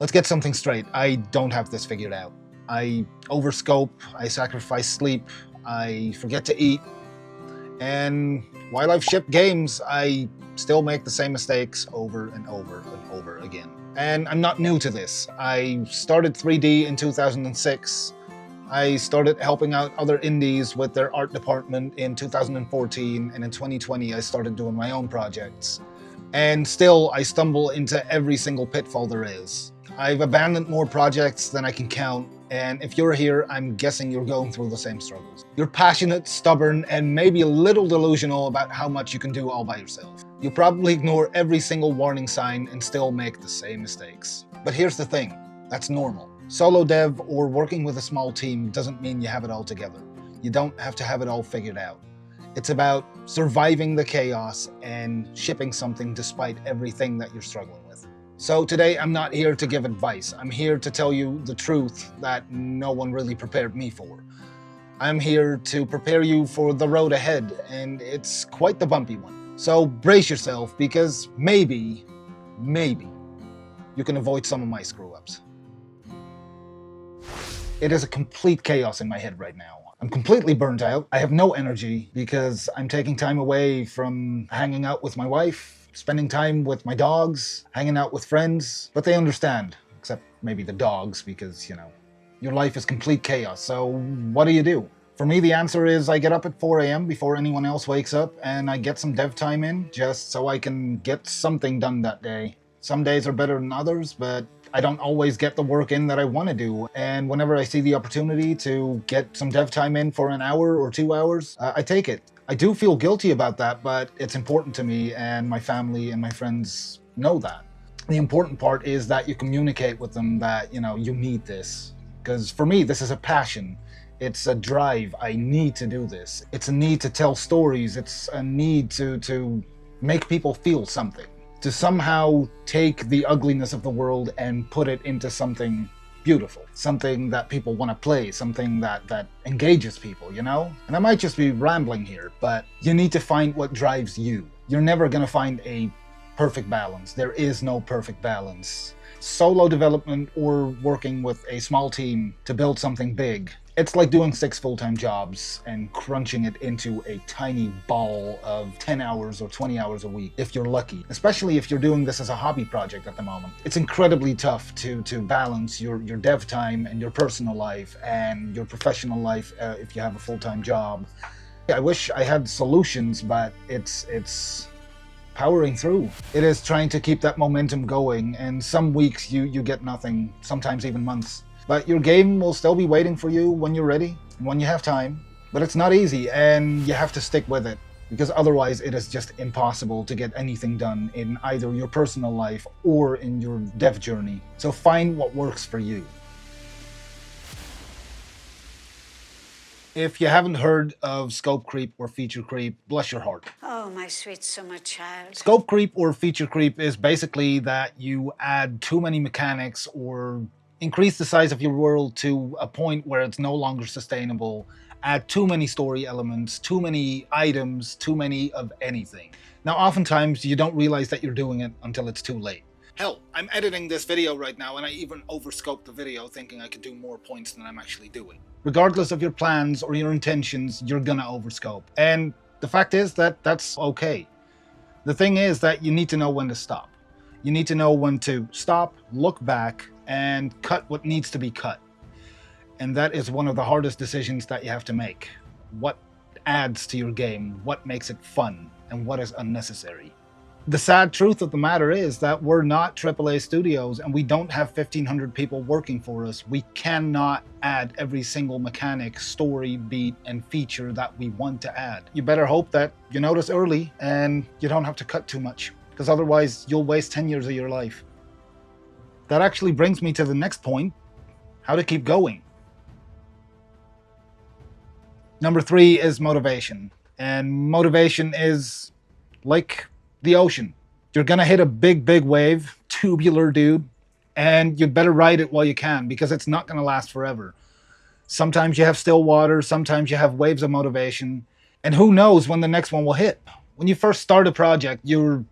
Let's get something straight. I don't have this figured out. I overscope, I sacrifice sleep, I forget to eat, and while I've shipped games, I still make the same mistakes over and over and over again. And I'm not new to this. I started 3D in 2006. I started helping out other indies with their art department in 2014, and in 2020 I started doing my own projects. And still, I stumble into every single pitfall there is. I've abandoned more projects than I can count, and if you're here, I'm guessing you're going through the same struggles. You're passionate, stubborn, and maybe a little delusional about how much you can do all by yourself. You probably ignore every single warning sign and still make the same mistakes. But here's the thing, that's normal. Solo dev or working with a small team doesn't mean you have it all together. You don't have to have it all figured out. It's about surviving the chaos and shipping something despite everything that you're struggling with. So today I'm not here to give advice. I'm here to tell you the truth that no one really prepared me for. I'm here to prepare you for the road ahead, and it's quite the bumpy one. So brace yourself, because maybe you can avoid some of my screw-ups. It is a complete chaos in my head right now. I'm completely burnt out. I have no energy because I'm taking time away from hanging out with my wife, spending time with my dogs, hanging out with friends, but they understand, except maybe the dogs, because, you know, your life is complete chaos. So what do you do? For me, the answer is I get up at 4 a.m. before anyone else wakes up, and I get some dev time in just so I can get something done that day. Some days are better than others, but I don't always get the work in that I want to do, and whenever I see the opportunity to get some dev time in for an hour or 2 hours, I take it. I do feel guilty about that, but it's important to me, and my family and my friends know that. The important part is that you communicate with them that, you know, you need this. Because for me, this is a passion. It's a drive. I need to do this. It's a need to tell stories. It's a need to make people feel something. To somehow take the ugliness of the world and put it into something beautiful, something that people want to play, something that engages people, you know? And I might just be rambling here, but you need to find what drives you. You're never going to find a perfect balance. There is no perfect balance. Solo development or working with a small team to build something big, it's like doing 6 full-time jobs and crunching it into a tiny ball of 10 hours or 20 hours a week, if you're lucky. Especially if you're doing this as a hobby project at the moment. It's incredibly tough to balance your dev time and your personal life and your professional life if you have a full-time job. I wish I had solutions, but it's powering through. It is trying to keep that momentum going, and some weeks you get nothing, sometimes even months. But your game will still be waiting for you when you're ready, when you have time. But it's not easy, and you have to stick with it, because otherwise it is just impossible to get anything done in either your personal life or in your dev journey. So find what works for you. If you haven't heard of scope creep or feature creep, bless your heart. Oh, my sweet summer child. Scope creep or feature creep is basically that you add too many mechanics or increase the size of your world to a point where it's no longer sustainable, add too many story elements, too many items, too many of anything. Now, oftentimes you don't realize that you're doing it until it's too late. Hell, I'm editing this video right now and I even overscoped the video thinking I could do more points than I'm actually doing. Regardless of your plans or your intentions, you're gonna overscope. And the fact is that that's okay. The thing is that you need to know when to stop. You need to know when to stop, look back, and cut what needs to be cut. And that is one of the hardest decisions that you have to make. What adds to your game, what makes it fun, and what is unnecessary. The sad truth of the matter is that we're not AAA studios and we don't have 1,500 people working for us. We cannot add every single mechanic, story, beat, and feature that we want to add. You better hope that you notice early and you don't have to cut too much, because otherwise you'll waste 10 years of your life. That actually brings me to the next point, how to keep going. Number 3 is motivation. And motivation is like the ocean. You're gonna hit a big wave, tubular dude, and you better ride it while you can, because it's not gonna last forever. Sometimes you have still water, sometimes you have waves of motivation, and who knows when the next one will hit. When you first start a project, you're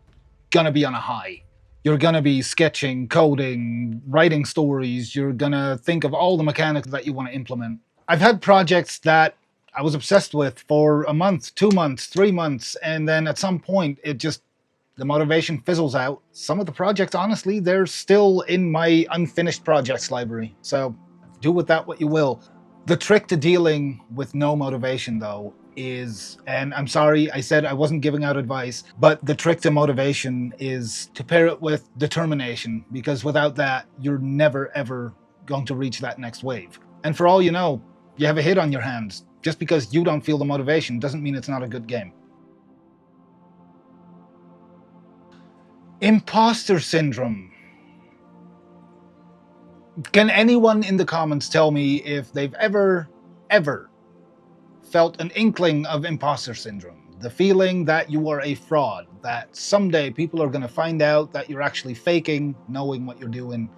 gonna be on a high. You're gonna be sketching, coding, writing stories. You're gonna think of all the mechanics that you want to implement. I've had projects that I was obsessed with for a month, 2 months, 3 months, and then at some point the motivation fizzles out. Some of the projects, honestly, they're still in my unfinished projects library. So do with that what you will. The trick to dealing with no motivation, though, is, and I'm sorry I said I wasn't giving out advice, but the trick to motivation is to pair it with determination, because without that, you're never ever going to reach that next wave. And for all you know, you have a hit on your hands. Just because you don't feel the motivation doesn't mean it's not a good game. Imposter syndrome. Can anyone in the comments tell me if they've ever felt an inkling of imposter syndrome? The feeling that you are a fraud, that someday people are going to find out that you're actually faking knowing what you're doing,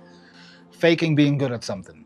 faking being good at something.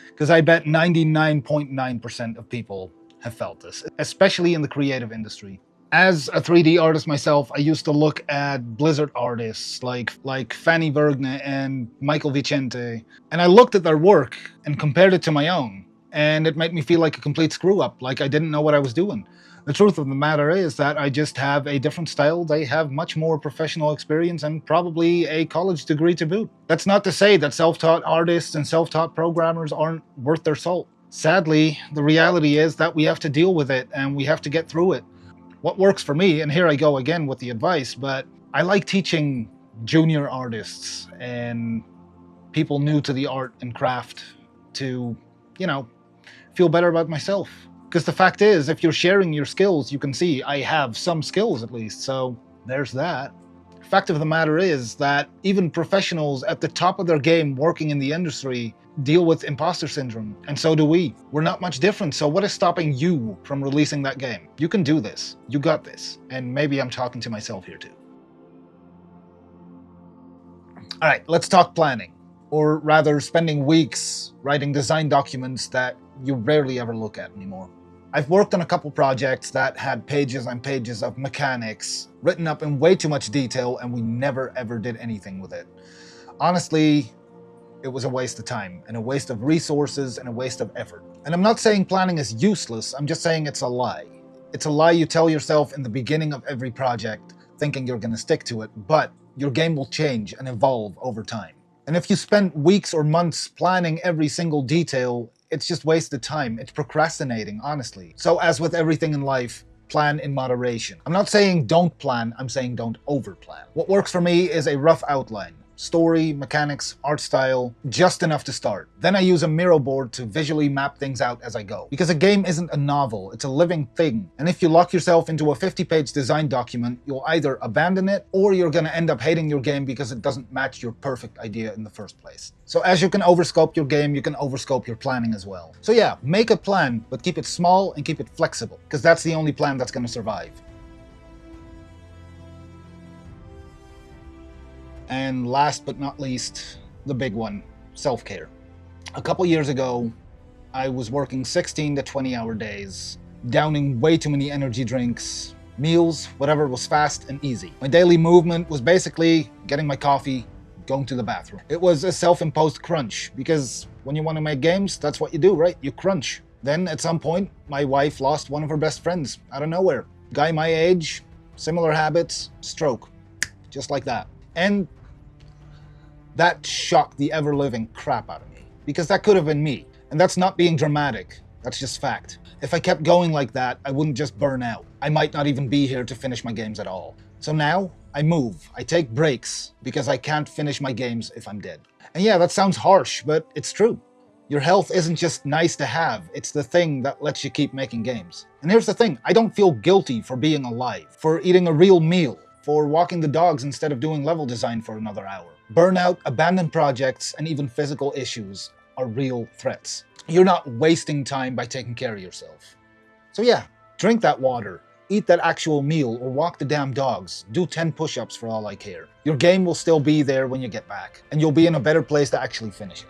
Because I bet 99.9% of people have felt this, especially in the creative industry. As a 3D artist myself, I used to look at Blizzard artists like Fanny Vergne and Michael Vicente, and I looked at their work and compared it to my own, and it made me feel like a complete screw-up, like I didn't know what I was doing. The truth of the matter is that I just have a different style. They have much more professional experience and probably a college degree to boot. That's not to say that self-taught artists and self-taught programmers aren't worth their salt. Sadly, the reality is that we have to deal with it and we have to get through it. What works for me, and here I go again with the advice, but I like teaching junior artists and people new to the art and craft to, feel better about myself. Because the fact is, if you're sharing your skills, you can see I have some skills at least, so there's that. Fact of the matter is that even professionals at the top of their game working in the industry deal with imposter syndrome, and so do we. We're not much different, so what is stopping you from releasing that game? You can do this. You got this. And maybe I'm talking to myself here too. All right, let's talk planning. Or rather, spending weeks writing design documents that you rarely ever look at anymore. I've worked on a couple projects that had pages and pages of mechanics written up in way too much detail, and we never ever did anything with it. Honestly, it was a waste of time, and a waste of resources, and a waste of effort. And I'm not saying planning is useless, I'm just saying it's a lie. It's a lie you tell yourself in the beginning of every project, thinking you're gonna stick to it, but your game will change and evolve over time. And if you spent weeks or months planning every single detail, it's just wasted time. It's procrastinating, honestly. So as with everything in life, plan in moderation. I'm not saying don't plan, I'm saying don't overplan. What works for me is a rough outline. Story, mechanics, art style, just enough to start. Then I use a Miro board to visually map things out as I go. Because a game isn't a novel, it's a living thing. And if you lock yourself into a 50-page design document, you'll either abandon it or you're gonna end up hating your game because it doesn't match your perfect idea in the first place. So as you can overscope your game, you can overscope your planning as well. So yeah, make a plan, but keep it small and keep it flexible, because that's the only plan that's gonna survive. And last but not least, the big one, self-care. A couple years ago, I was working 16 to 20-hour days, downing way too many energy drinks, meals, whatever was fast and easy. My daily movement was basically getting my coffee, going to the bathroom. It was a self-imposed crunch, because when you want to make games, that's what you do, right? You crunch. Then at some point, my wife lost one of her best friends out of nowhere. Guy my age, similar habits, stroke. Just like that. And that shocked the ever-living crap out of me, because that could have been me. And that's not being dramatic, that's just fact. If I kept going like that, I wouldn't just burn out. I might not even be here to finish my games at all. So now, I move, I take breaks, because I can't finish my games if I'm dead. And yeah, that sounds harsh, but it's true. Your health isn't just nice to have, it's the thing that lets you keep making games. And here's the thing, I don't feel guilty for being alive, for eating a real meal, for walking the dogs instead of doing level design for another hour. Burnout, abandoned projects, and even physical issues are real threats. You're not wasting time by taking care of yourself. So yeah, drink that water, eat that actual meal, or walk the damn dogs. Do 10 push-ups for all I care. Your game will still be there when you get back, and you'll be in a better place to actually finish it.